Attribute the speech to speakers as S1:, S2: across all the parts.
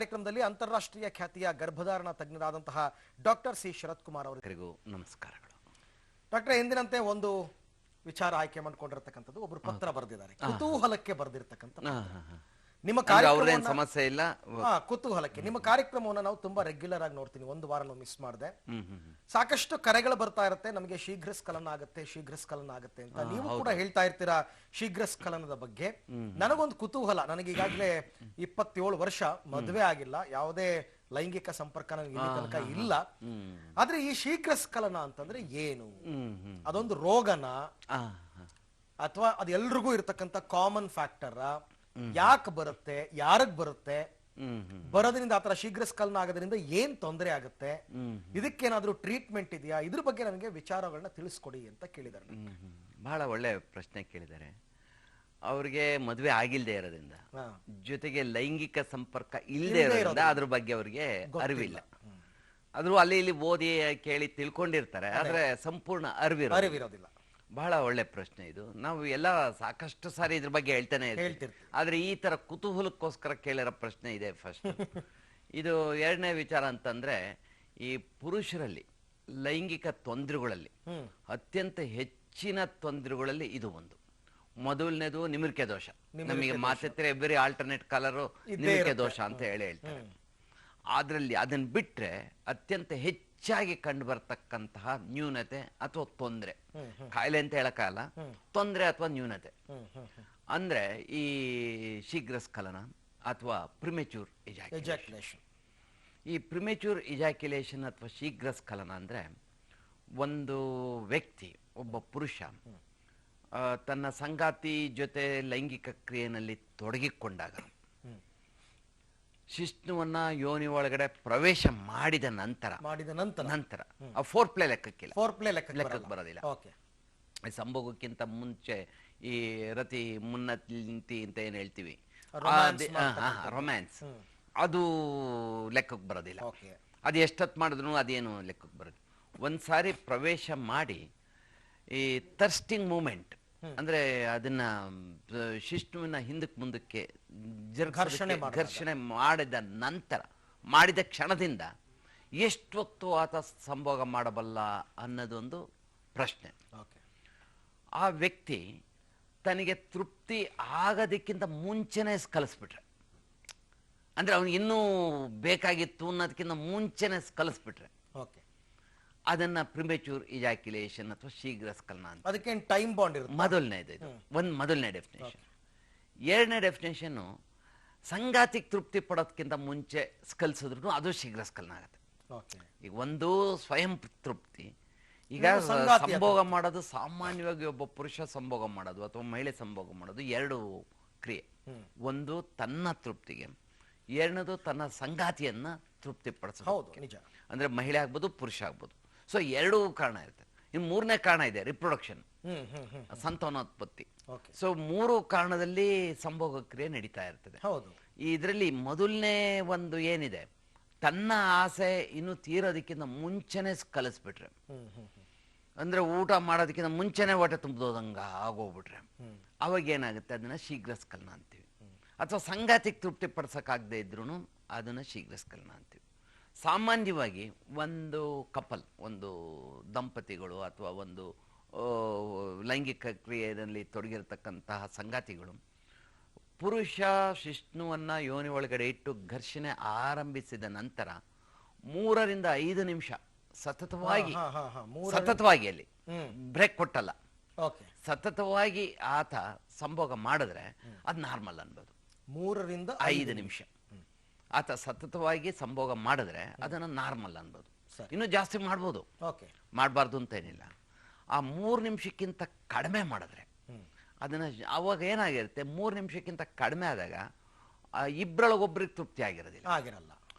S1: ಕಾರ್ಯಕ್ರಮದಲ್ಲಿ ಅಂತಾರಾಷ್ಟ್ರೀಯ ಖ್ಯಾತಿಯ ಗರ್ಭಧಾರಣ ತಜ್ಞರಾದಂತಹ ಡಾಕ್ಟರ್ ಸಿ ಶರತ್ ಕುಮಾರ್
S2: ಅವರಿಗೂ ನಮಸ್ಕಾರಗಳು.
S1: ಡಾಕ್ಟರ್, ಎಂದಿನಂತೆ ಒಂದು ವಿಚಾರ ಆಯ್ಕೆ ಮಾಡಿಕೊಂಡಿರತಕ್ಕಂಥದ್ದು, ಒಬ್ರು ಪತ್ರ ಬರೆದಿದ್ದಾರೆ, ಕುತೂಹಲಕ್ಕೆ ಬರೆದಿರ್ತಕ್ಕಂಥ ನಿಮ್ಮ
S2: ಕಾರ್ಯಕ್ರಮ ಸಮಸ್ಯೆ ಇಲ್ಲ,
S1: ಕುತೂಹಲಕ್ಕೆ ನಿಮ್ಮ ಕಾರ್ಯಕ್ರಮವನ್ನು ನಾವು ತುಂಬಾ ರೆಗ್ಯುಲರ್ ಆಗಿ ನೋಡ್ತೀನಿ, ಒಂದು ವಾರ ಮಿಸ್ ಮಾಡಿದೆ. ಸಾಕಷ್ಟು ಕರೆಗಳು ಬರ್ತಾ ಇರುತ್ತೆ, ನಮಗೆ ಶೀಘ್ರ ಸ್ಖಲನ ಆಗುತ್ತೆ ಅಂತ ನೀವು ಕೂಡ ಹೇಳ್ತಾ ಇರ್ತೀರಾ ಶೀಘ್ರ ಸ್ಖಲನದ ಬಗ್ಗೆ. ನನಗೊಂದು ಕುತೂಹಲ, ನನಗೀಗಾಗಲೇ 27 ವರ್ಷ, ಮದುವೆ ಆಗಿಲ್ಲ, ಯಾವುದೇ ಲೈಂಗಿಕ ಸಂಪರ್ಕ ಇಲ್ಲಿ ತನಕ ಇಲ್ಲ. ಆದ್ರೆ ಈ ಶೀಘ್ರ ಸ್ಖಲನ ಅಂತಂದ್ರೆ ಏನು? ಅದೊಂದು ರೋಗನ ಅಥವಾ ಅದು ಎಲ್ರಿಗೂ ಇರತಕ್ಕಂತ ಕಾಮನ್ ಫ್ಯಾಕ್ಟರ್? ಯಾಕೆ ಬರುತ್ತೆ, ಯಾರಿಗ್ ಬರುತ್ತೆ, ಬರೋದ್ರಿಂದ ಆತರ ಶೀಘ್ರ ಸ್ಖಲನ ಆಗೋದ್ರಿಂದ ಏನ್ ತೊಂದರೆ ಆಗುತ್ತೆ, ಇದಕ್ಕೇನಾದ್ರೂ ಟ್ರೀಟ್ಮೆಂಟ್ ಇದೆಯಾ, ಇದ್ರ ಬಗ್ಗೆ ನನಗೆ ವಿಚಾರಗಳನ್ನ ತಿಳಿಸ್ಕೊಡಿ ಅಂತ ಕೇಳಿದ್ದಾರೆ.
S2: ಬಹಳ ಒಳ್ಳೆ ಪ್ರಶ್ನೆ ಕೇಳಿದ್ದಾರೆ. ಅವ್ರಿಗೆ ಮದುವೆ ಆಗಿಲ್ದೇ ಇರೋದ್ರಿಂದ, ಜೊತೆಗೆ ಲೈಂಗಿಕ ಸಂಪರ್ಕ ಇಲ್ಲದೆ ಇರೋದ್ರಿಂದ ಅದ್ರ ಬಗ್ಗೆ ಅವ್ರಿಗೆ ಅರಿವಿಲ್ಲ. ಆದ್ರೂ ಅಲ್ಲಿ ಇಲ್ಲಿ ಓದಿ ಕೇಳಿ ತಿಳ್ಕೊಂಡಿರ್ತಾರೆ, ಆದ್ರೆ ಸಂಪೂರ್ಣ ಅರಿವಿರೋದಿಲ್ಲ. ಬಹಳ ಒಳ್ಳೆ ಪ್ರಶ್ನೆ ಇದು. ನಾವು ಎಲ್ಲ ಸಾಕಷ್ಟು ಸಾರಿ ಇದ್ರ ಬಗ್ಗೆ ಹೇಳ್ತಾನೆ ಇರ್ತೀವಿ, ಆದ್ರೆ ಈ ತರ ಕುತೂಹಲಕ್ಕೋಸ್ಕರ ಕೇಳಿರೋ ಪ್ರಶ್ನೆ ಇದೆ ಫಸ್ಟ್. ಇದು ಎರಡನೇ ವಿಚಾರ ಅಂತಂದ್ರೆ, ಈ ಪುರುಷರಲ್ಲಿ ಲೈಂಗಿಕ ತೊಂದರೆಗಳಲ್ಲಿ ಅತ್ಯಂತ ಹೆಚ್ಚಿನ ತೊಂದರೆಗಳಲ್ಲಿ ಇದು ಒಂದು. ಮೊದಲನೇದು ನಿಮಿರ್ಕೆ ದೋಷ. ನಮಗೆ ಮಾತಿದ್ರೆ ಎವ್ರಿ ಆಲ್ಟರ್ನೇಟ್ ಕಲರ್ ನಿಮಿರ್ಕೆ ದೋಷ ಅಂತ ಹೇಳ್ತಾರೆ. ಅದ್ರಲ್ಲಿ ಅದನ್ನ ಬಿಟ್ರೆ ಅತ್ಯಂತ ಹೆಚ್ಚಾಗಿ ಕಂಡು ಬರ್ತಕ್ಕಂತಹ ನ್ಯೂನತೆ ಅಥವಾ ತೊಂದರೆ, ಕಾಯಿಲೆ ಅಂತ ಹೇಳಕ್ಕಾಗಲ್ಲ, ತೊಂದರೆ ಅಥವಾ ನ್ಯೂನತೆ ಅಂದ್ರೆ ಈ ಶೀಘ್ರ ಸ್ಖಲನ ಅಥವಾ ಪ್ರಿಮೆಚೂರ್ ಇಜಾಕ್ಯುಲೇಷನ್. ಈ ಪ್ರಿಮೆಚೂರ್ ಇಜಾಕ್ಯುಲೇಷನ್ ಅಥವಾ ಶೀಘ್ರ ಸ್ಖಲನ ಅಂದ್ರೆ, ಒಂದು ವ್ಯಕ್ತಿ, ಒಬ್ಬ ಪುರುಷ ತನ್ನ ಸಂಗಾತಿ ಜೊತೆ ಲೈಂಗಿಕ ಕ್ರಿಯೆಯಲ್ಲಿ ತೊಡಗಿಕೊಂಡಾಗ ಶಿಶ್ನುವನ್ನ ಯೋನಿ ಒಳಗಡೆ ಪ್ರವೇಶ ಮಾಡಿದ ನಂತರ ಆ ಫೋರ್ ಪ್ಲೇ ಲೆಕ್ಕಕ್ಕೆ ಬರೋದಿಲ್ಲ. ಸಂಭೋಗಕ್ಕಿಂತ ಮುಂಚೆ ಈ ರತಿ ಮುನ್ನತಿ ಅಂತ ಏನ್ ಹೇಳ್ತೀವಿ, ರೊಮ್ಯಾನ್ಸ್, ಅದು ಲೆಕ್ಕಕ್ಕೆ ಬರೋದಿಲ್ಲ. ಅದು ಎಷ್ಟೊತ್ತು ಮಾಡಿದ್ರು ಅದೇನು ಲೆಕ್ಕಕ್ಕೆ ಬರೋದು. ಒಂದ್ಸಾರಿ ಪ್ರವೇಶ ಮಾಡಿ ಈ ಥರ್ಸ್ಟಿಂಗ್ ಮೂಮೆಂಟ್ ಅಂದ್ರೆ ಅದನ್ನ ಶಿಶ್ನುವಿನ ಹಿಂದಕ್ಕೆ ಮುಂದಕ್ಕೆ ಘರ್ಷಣೆ ಮಾಡಿದ ನಂತರ, ಮಾಡಿದ ಕ್ಷಣದಿಂದ ಎಷ್ಟೊತ್ತು ಆತ ಸಂಭೋಗ ಮಾಡಬಲ್ಲ ಅನ್ನೋದೊಂದು ಪ್ರಶ್ನೆ. ಆ ವ್ಯಕ್ತಿ ತನಗೆ ತೃಪ್ತಿ ಆಗೋದಕ್ಕಿಂತ ಮುಂಚೆನೆ ಕಲಿಸ್ಬಿಟ್ರೆ, ಅಂದ್ರೆ ಅವನಿಗೆ ಇನ್ನೂ ಬೇಕಾಗಿತ್ತು ಅನ್ನೋದಕ್ಕಿಂತ ಮುಂಚೆನೆ ಕಲಿಸ್ಬಿಟ್ರೆ ಅದನ್ನ ಪ್ರಿಮೆಚೂರ್ ಇಜಾಕ್ಯುಲೇಷನ್ ಅಥವಾ ಶೀಘ್ರ ಸ್ಖಲನ ಅಂತ.
S1: ಅದಕ್ಕೆ ಟೈಮ್ ಬಾಂಡ್ ಇರುತ್ತೆ.
S2: ಮೊದಲನೇದು ಇದು ಮೊದಲನೇ ಡೆಫಿನೇಷನ್. ಎರಡನೇ ಡೆಫಿನೇಷನ್, ಸಂಗಾತಿಗೆ ತೃಪ್ತಿ ಪಡೋದಕ್ಕಿಂತ ಮುಂಚೆ ಸ್ಕಲಿಸಿದ್ರು ಅದು ಶೀಘ್ರ ಸ್ಖಲನ ಆಗುತ್ತೆ. ಈಗ ಒಂದು ಸ್ವಯಂ ತೃಪ್ತಿ, ಈಗ ಸಂಭೋಗ ಮಾಡೋದು ಸಾಮಾನ್ಯವಾಗಿ ಒಬ್ಬ ಪುರುಷ ಸಂಭೋಗ ಮಾಡೋದು ಅಥವಾ ಮಹಿಳೆ ಸಂಭೋಗ ಮಾಡೋದು ಎರಡು ಕ್ರಿಯೆ. ಒಂದು ತನ್ನ ತೃಪ್ತಿಗೆ, ಎರಡನೇದು ತನ್ನ ಸಂಗಾತಿಯನ್ನ ತೃಪ್ತಿ ಪಡಿಸೋದು. ಅಂದ್ರೆ ಮಹಿಳೆ ಆಗ್ಬೋದು, ಪುರುಷ ಆಗ್ಬೋದು. ಸೊ ಎರಡೂ ಕಾರಣ ಇರುತ್ತೆ. ಇನ್ನು ಮೂರನೇ ಕಾರಣ ಇದೆ, ರಿಪ್ರೊಡಕ್ಷನ್, ಸಂತಾನೋತ್ಪತ್ತಿ. ಸೊ ಮೂರು ಕಾರಣದಲ್ಲಿ ಸಂಭೋಗ ಕ್ರಿಯೆ ನಡೀತಾ ಇರ್ತದೆ. ಇದರಲ್ಲಿ ಮೊದಲನೇ ಒಂದು ಏನಿದೆ, ತನ್ನ ಆಸೆ ಇನ್ನು ತೀರೋದಕ್ಕಿಂತ ಮುಂಚೆನೆ ಕಲಿಸ್ಬಿಟ್ರೆ, ಅಂದ್ರೆ ಊಟ ಮಾಡೋದಕ್ಕಿಂತ ಮುಂಚೆನೆ ಹೊಟ್ಟೆ ತುಂಬೋದಂಗ ಆಗೋಗ್ಬಿಟ್ರೆ, ಅವಾಗ ಏನಾಗುತ್ತೆ, ಅದನ್ನ ಶೀಘ್ರ ಸ್ಖಲನ ಅಂತೀವಿ. ಅಥವಾ ಸಂಗಾತಿಗೆ ತೃಪ್ತಿ ಪಡಿಸೋಕ್ಕಾಗದೇ ಇದ್ರು ಅದನ್ನ ಶೀಘ್ರ ಸ್ಖಲನ ಅಂತೀವಿ. ಸಾಮಾನ್ಯವಾಗಿ ಒಂದು ಕಪಲ್, ಒಂದು ದಂಪತಿಗಳು ಅಥವಾ ಒಂದು ಲೈಂಗಿಕ ಕ್ರಿಯೆಯಲ್ಲಿ ತೊಡಗಿರತಕ್ಕಂತಹ ಸಂಗಾತಿಗಳು, ಪುರುಷ ಶಿಶ್ನುವನ್ನ ಯೋನಿ ಒಳಗಡೆ ಇಟ್ಟು ಘರ್ಷಣೆ ಆರಂಭಿಸಿದ ನಂತರ 3 ರಿಂದ 5 ನಿಮಿಷ ಸತತವಾಗಿ ಅಲ್ಲಿ ಬ್ರೇಕ್ ಕೊಟ್ಟಲ್ಲ, ಸತತವಾಗಿ ಆತ ಸಂಭೋಗ ಮಾಡಿದ್ರೆ ಅದು ನಾರ್ಮಲ್ ಅನ್ಬೋದು.
S1: 3 ರಿಂದ
S2: 5 ನಿಮಿಷ ಆತ ಸತತವಾಗಿ ಸಂಭೋಗ ಮಾಡಿದ್ರೆ ಅದನ್ನ ನಾರ್ಮಲ್ ಅನ್ಬೋದು. ಇನ್ನು ಜಾಸ್ತಿ ಮಾಡ್ಬೋದು, ಮಾಡಬಾರ್ದು ಅಂತ ಏನಿಲ್ಲ. ಆ 3 ನಿಮಿಷಕ್ಕಿಂತ ಕಡಿಮೆ ಮಾಡಿದ್ರೆ ಅದನ್ನ, ಅವಾಗ ಏನಾಗಿರುತ್ತೆ, 3 ನಿಮಿಷಕ್ಕಿಂತ ಕಡಿಮೆ ಆದಾಗ ಇಬ್ಬರೊಳಗೊಬ್ರಿಗೆ ತೃಪ್ತಿ ಆಗಿರಲ್ಲ.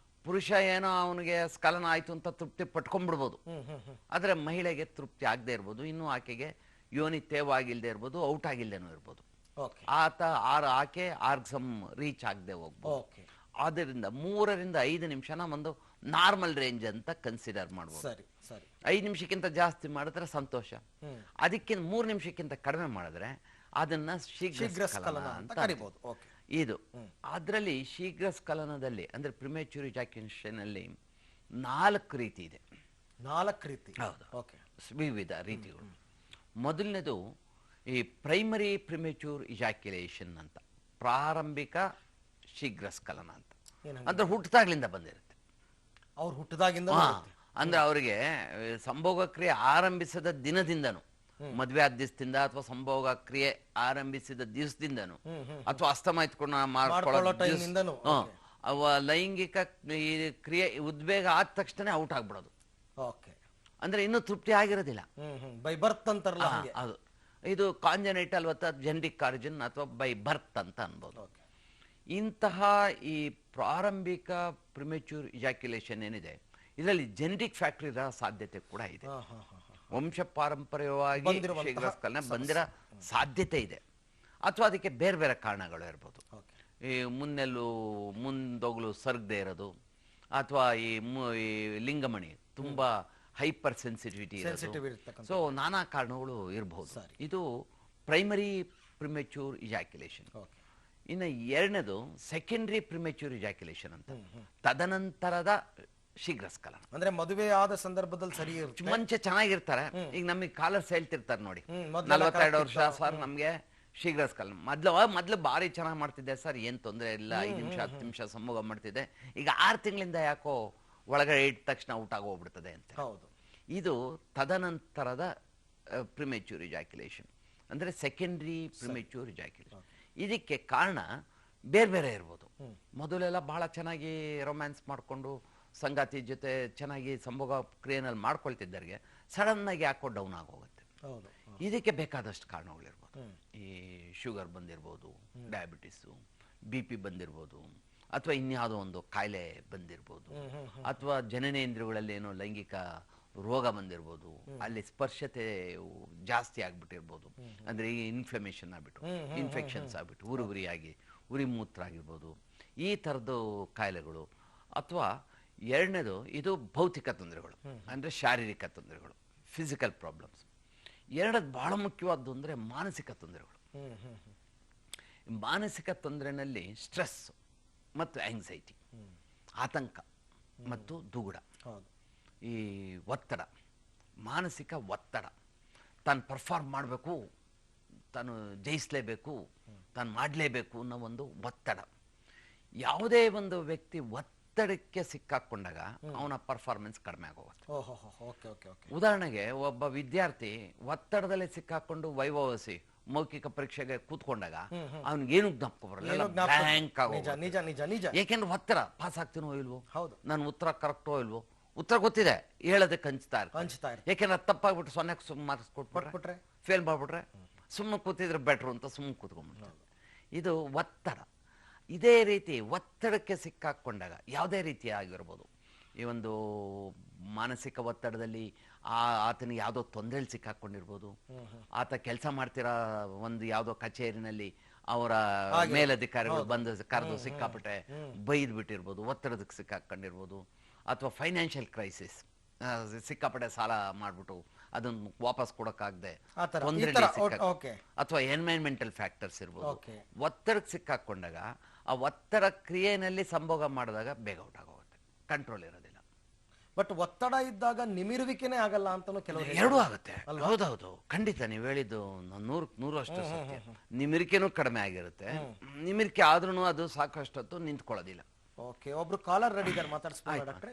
S2: ಪುರುಷ ಏನೋ ಅವನಿಗೆ ಸ್ಖಲನ ಆಯ್ತು ಅಂತ ತೃಪ್ತಿ ಪಟ್ಕೊಂಡ್ಬಿಡ್ಬೋದು, ಆದ್ರೆ ಮಹಿಳೆಗೆ ತೃಪ್ತಿ ಆಗದೆ ಇರ್ಬೋದು, ಇನ್ನು ಆಕೆಗೆ ಯೋನಿ ತೇವಾಗಿಲ್ದೆ ಇರ್ಬೋದು, ಔಟ್ ಆಗಿಲ್ದೇನೂ ಇರ್ಬೋದು. ಆಕೆ ಆರ್ಗಸಮ್ ರೀಚ್ ಆಗದೆ ಹೋಗ್ಬೋದು. ಆದ್ದರಿಂದ 3 ರಿಂದ 5 ನಿಮಿಷನ ಒಂದು ನಾರ್ಮಲ್ ರೇಂಜ್ ಅಂತ ಕನ್ಸಿಡರ್ ಮಾಡ್ಬೋದು. 5 ನಿಮಿಷಕ್ಕಿಂತ ಜಾಸ್ತಿ ಮಾಡಿದ್ರೆ ಸಂತೋಷ, ಅದಕ್ಕಿಂತ 3 ನಿಮಿಷಕ್ಕಿಂತ ಕಡಿಮೆ ಮಾಡಿದ್ರೆ ಅದನ್ನ ಶೀಘ್ರ ಸ್ಖಲನ ಅಂತ ಕರಿಬಹುದು. ಇದು ಅದರಲ್ಲಿ ಶೀಘ್ರ ಸ್ಖಲನದಲ್ಲಿ ಅಂದ್ರೆ ಪ್ರಿಮೇಚೂರ್ ಇಜಾಕ್ಯುಲೇಷನ್ ಅಲ್ಲಿ 4 ರೀತಿ ಇದೆ.
S1: 4 ರೀತಿ?
S2: ಹೌದು,
S1: ಓಕೆ.
S2: ವಿವಿಧ ರೀತಿಗಳು. ಮೊದಲನೇದು ಈ ಪ್ರೈಮರಿ ಪ್ರಿಮೇಚೂರ್ ಇಜಾಕ್ಯುಲೇಷನ್ ಅಂತ, ಪ್ರಾರಂಭಿಕ ಶೀಘ್ರ ಸ್ಖಲನ ಅಂತ. ಅಂದ್ರೆ ಹುಟ್ಟಿದಾಗ್ಲಿಂದ ಬಂದಿರುತ್ತೆ.
S1: ಅವ್ರು ಹುಟ್ಟಿದಾಗಿಂದ
S2: ಅಂದ್ರೆ ಅವರಿಗೆ ಸಂಭೋಗ ಕ್ರಿಯೆ ಆರಂಭಿಸಿದ ದಿನದಿಂದನು, ಮದ್ವೆ ಆದ ದಿವಸದಿಂದ ಅಥವಾ ಸಂಭೋಗ ಕ್ರಿಯೆ ಆರಂಭಿಸಿದ ದಿವಸದಿಂದನು ಅಥವಾ ಅಸ್ತಮ ಎತ್ಕೊಂಡು ಲೈಂಗಿಕ ಕ್ರಿಯೆ ಉದ್ವೇಗ ಆದ ತಕ್ಷಣ ಔಟ್ ಆಗ್ಬಿಡೋದು. ಅಂದ್ರೆ ಇನ್ನೂ ತೃಪ್ತಿ ಆಗಿರೋದಿಲ್ಲ.
S1: ಬೈ ಬರ್ತ್ ಅಂತಾರಲ್ಲ
S2: ಅದು. ಇದು ಕಾಂಜನೈಟಲ್ ಅಥವಾ ಜೆನೆಟಿಕ್ ಆರಿಜಿನ್ ಅಥವಾ ಬೈ ಬರ್ತ್ ಅಂತ ಅನ್ಬೋದು. ಇಂತಹ ಈ ಪ್ರಾರಂಭಿಕ ಪ್ರಿಮೇಚೂರ್ ಇಜಾಕ್ಯುಲೇಷನ್ ಏನಿದೆ, ಇದರಲ್ಲಿ ಜೆನೆಟಿಕ್ ಫ್ಯಾಕ್ಟರ್ ಇರೋ ಸಾಧ್ಯತೆ ಕೂಡ ಇದೆ. ವಂಶ ಪಾರಂಪರ್ಯವಾಗಿ ಶೀಘ್ರ ಸ್ಖಲನ ಬಂದಿರೋ ಸಾಧ್ಯತೆ ಇದೆ. ಅಥವಾ ಅದಕ್ಕೆ ಬೇರೆ ಬೇರೆ ಕಾರಣಗಳು ಇರ್ಬೋದು. ಈ ಮುಂದೊಗ್ಲು ಸರ್ಗದೆ ಇರೋದು, ಅಥವಾ ಈ ಲಿಂಗಮಣಿ ತುಂಬಾ ಹೈಪರ್ ಸೆನ್ಸಿಟಿವಿಟಿ ಇರೋದು. ಸೊ ನಾನಾ ಕಾರಣಗಳು ಇರಬಹುದು. ಇದು ಪ್ರೈಮರಿ ಪ್ರಿಮೇಚೂರ್ ಇಜಾಕ್ಯುಲೇಷನ್. ಇನ್ನು ಎರಡನೇದು ಸೆಕೆಂಡರಿ ಪ್ರಿಮೇಚೂರ್ ಇಜಾಕ್ಯುಲೇಷನ್ ಅಂತ, ತದನಂತರದ ಶೀಘ್ರ ಸ್ಖಲನ.
S1: ಅಂದ್ರೆ ಮದುವೆ ಆದ ಸಂದರ್ಭದಲ್ಲಿ ಸರಿ
S2: ಮುಂಚೆ ಚೆನ್ನಾಗಿರ್ತಾರೆ. ಈಗ ನಮಗೆ ಕಾಲರ್ಸ್ ಹೇಳ್ತಿರ್ತಾರೆ ನೋಡಿ, 42 ವರ್ಷ ಸರ್ ನಮ್ಗೆ ಶೀಘ್ರ ಸ್ಖಲನ. ಮೊದ್ಲು ಭಾರಿ ಚೆನ್ನಾಗಿ ಮಾಡ್ತಿದ್ದೆ ಸರ್, ಏನ್ ತೊಂದರೆ ಇಲ್ಲ, 5 ನಿಮಿಷ 10 ನಿಮಿಷ ಸಂಭೋಗ ಮಾಡ್ತಿದ್ದೆ, ಈಗ 6 ತಿಂಗಳಿಂದ ಯಾಕೋ ಒಳಗಡೆ ಇಟ್ಟ ತಕ್ಷಣ ಔಟ್ ಆಗೋಗ್ಬಿಡ್ತದೆ ಅಂತ. ಇದು ತದನಂತರದ ಪ್ರಿಮೇಚೂರ್ ಇಜಾಕ್ಯುಲೇಷನ್, ಅಂದ್ರೆ ಸೆಕೆಂಡರಿ ಪ್ರಿಮೇಚೂರ್ ಇಜಾಕ್ಯುಲೇಷನ್. ಇದಕ್ಕೆ ಕಾರಣ ಬೇರೆ ಬೇರೆ ಇರ್ಬೋದು. ಮೊದಲೆಲ್ಲ ಬಹಳ ಚೆನ್ನಾಗಿ ರೊಮ್ಯಾನ್ಸ್ ಮಾಡಿಕೊಂಡು ಸಂಗಾತಿ ಜೊತೆ ಚೆನ್ನಾಗಿ ಸಂಭೋಗ ಕ್ರಿಯೆನಲ್ಲಿ ಮಾಡ್ಕೊಳ್ತಿದ್ದರಿಗೆ ಸಡನ್ ಆಗಿ ಯಾಕೋ ಡೌನ್ ಆಗೋಗುತ್ತೆ. ಇದಕ್ಕೆ ಬೇಕಾದಷ್ಟು ಕಾರಣಗಳಿರ್ಬೋದು. ಈ ಶುಗರ್ ಬಂದಿರ್ಬೋದು, ಡಯಾಬಿಟಿಸು, BP ಬಂದಿರ್ಬೋದು, ಅಥವಾ ಇನ್ಯಾವುದೋ ಒಂದು ಕಾಯಿಲೆ ಬಂದಿರ್ಬೋದು, ಅಥವಾ ಜನನೇಂದ್ರಿಯಗಳಲ್ಲಿ ಏನೋ ಲೈಂಗಿಕ ರೋಗ ಬಂದಿರ್ಬೋದು, ಅಲ್ಲಿ ಸ್ಪರ್ಶತೆ ಜಾಸ್ತಿ ಆಗ್ಬಿಟ್ಟಿರ್ಬೋದು. ಅಂದ್ರೆ ಈ ಇನ್ಫ್ಲಮೇಷನ್ ಆಗ್ಬಿಟ್ಟು, ಇನ್ಫೆಕ್ಷನ್ಸ್ ಆಗ್ಬಿಟ್ಟು ಉರಿಯಾಗಿ ಉರಿ ಮೂತ್ರ ಆಗಿರ್ಬೋದು, ಈ ಥರದ್ದು ಕಾಯಿಲೆಗಳು. ಅಥವಾ ಎರಡನೇದು ಇದು ಭೌತಿಕ ತೊಂದರೆಗಳು, ಅಂದ್ರೆ ಶಾರೀರಿಕ ತೊಂದರೆಗಳು, ಫಿಸಿಕಲ್ ಪ್ರಾಬ್ಲಮ್ಸ್. ಎರಡದು ಬಹಳ ಮುಖ್ಯವಾದ್ದು ಅಂದ್ರೆ ಮಾನಸಿಕ ತೊಂದರೆಗಳು. ಮಾನಸಿಕ ತೊಂದರೆನಲ್ಲಿ ಸ್ಟ್ರೆಸ್ ಮತ್ತು ಆಂಗ್ಸೈಟಿ, ಆತಂಕ ಮತ್ತು ದುಗುಡ, ಈ ಒತ್ತಡ, ಮಾನಸಿಕ ಒತ್ತಡ, ತಾನು ಪರ್ಫಾರ್ಮ್ ಮಾಡಬೇಕು, ತಾನು ಜಯಿಸಲೇಬೇಕು, ತಾನು ಮಾಡಲೇಬೇಕು ಅನ್ನೋ ಒಂದು ಒತ್ತಡ. ಯಾವುದೇ ಒಂದು ವ್ಯಕ್ತಿ ಒತ್ತಡಕ್ಕೆ ಸಿಕ್ಕಾಕೊಂಡಾಗ ಅವನ ಪರ್ಫಾರ್ಮೆನ್ಸ್ ಕಡಿಮೆ ಆಗೋಗುತ್ತೆ. ಉದಾಹರಣೆಗೆ ಒಬ್ಬ ವಿದ್ಯಾರ್ಥಿ ಒತ್ತಡದಲ್ಲಿ ಸಿಕ್ಕಾಕೊಂಡು ವೈಭವಿಸಿ ಮೌಖಿಕ ಪರೀಕ್ಷೆಗೆ ಕೂತ್ಕೊಂಡಾಗ ಅವನಿಗೇನು ಜ್ಞಾಪಕ ಬರಲ್ಲ, ಬ್ಲ್ಯಾಂಕ್ ಆಗೋದು. ಏಕೆಂದ್ರೆ ಒತ್ತಡ, ಪಾಸ್ ಆಗ್ತೀನೋ ಇಲ್ವೋ, ನಾನು ಉತ್ತರ ಕರೆಕ್ಟೋ ಇಲ್ವೋ, ಉತ್ತರ ಗೊತ್ತಿದೆ, ಹೇಳೋದಕ್ಕೆ ಹಂಚ್ತಾ ಇರ್ತಾರೆ. ಯಾಕೆಂದ್ರೆ ತಪ್ಪಾಗ್ಬಿಟ್ಟು 0 ಮಾರ್ಕ್ಸ್ ಕೊಟ್ಬಿಟ್ರೆ, ಫೇಲ್ ಮಾಡ್ಬಿಟ್ರೆ, ಸುಮ್ಮನೆ ಕೂತಿದ್ರೆ ಬೆಟ್ರು ಅಂತ ಸುಮ್ಮನೆ ಕೂತ್ಕೊಂಡ್ಬಿಡ್ತಾರೆ. ಇದು ಒತ್ತಡ. ಇದೇ ರೀತಿ ಒತ್ತಡಕ್ಕೆ ಸಿಕ್ಕಾಕೊಂಡಾಗ ಯಾವುದೇ ರೀತಿ ಆಗಿರ್ಬೋದು, ಈ ಒಂದು ಮಾನಸಿಕ ಒತ್ತಡದಲ್ಲಿ ಆತನಿಗೆ ಯಾವುದೋ ತೊಂದರೆಯಲ್ಲಿ ಸಿಕ್ಕಾಕೊಂಡಿರ್ಬೋದು, ಆತ ಕೆಲಸ ಮಾಡ್ತಿರೋ ಒಂದು ಯಾವುದೋ ಕಚೇರಿನಲ್ಲಿ ಅವರ ಮೇಲಧಿಕಾರಿಗಳು ಬಂದು ಕರೆದು ಸಿಕ್ಕಾಪಟ್ಟೆ ಬೈದ್ ಬಿಟ್ಟಿರ್ಬೋದು, ಒತ್ತಡದಕ್ಕೆ ಸಿಕ್ಕಾಕೊಂಡಿರ್ಬೋದು, ಅಥವಾ ಫೈನಾನ್ಷಿಯಲ್ ಕ್ರೈಸಿಸ್, ಸಿಕ್ಕಾಪಟ್ಟೆ ಸಾಲ ಮಾಡ್ಬಿಟ್ಟು ಅದನ್ನು ವಾಪಸ್ ಕೊಡಕ್ಕಾಗದೆ ತೊಂದರೆ, ಅಥವಾ ಎನ್ವೈರನ್ಮೆಂಟಲ್ ಫ್ಯಾಕ್ಟರ್ಸ್ ಇರ್ಬೋದು. ಒತ್ತಡಕ್ಕೆ ಸಿಕ್ಕಾಕೊಂಡಾಗ ಆ ಒತ್ತಡ ಕ್ರಿಯೆಯಲ್ಲಿ ಸಂಭೋಗ ಮಾಡಿದಾಗ ಬೇಗ ಔಟ್ ಆಗೋಗುತ್ತೆ, ಕಂಟ್ರೋಲ್ ಇರೋದಿಲ್ಲ.
S1: ಬಟ್ ಒತ್ತಡ ಇದ್ದಾಗ ನಿಮಿರುವಿಕೆನೇ ಆಗಲ್ಲ ಅಂತ ಕೆಲವರು.
S2: ಎರಡೂ ಆಗುತ್ತೆ. ಹೌದೌದು, ಖಂಡಿತ ನೀವು ಹೇಳಿದ್ದು 100% ಸತ್ಯ. ನಿಮಿರಿಕೆನೂ ಕಡಿಮೆ ಆಗಿರುತ್ತೆ, ನಿಮಿರಿಕೆ ಆದ್ರೂ ಅದು ಸಾಕಷ್ಟು ಹೊತ್ತು ನಿಂತ್ಕೊಳ್ಳೋದಿಲ್ಲ.
S1: ಓಕೆ, ಒಬ್ರು ಕಾಲರ್ ರೆಡಿ ಇದ್ದಾರೆ, ಮಾತಾಡ್ಸ್ಬೋದು ಡಾಕ್ಟ್ರೆ.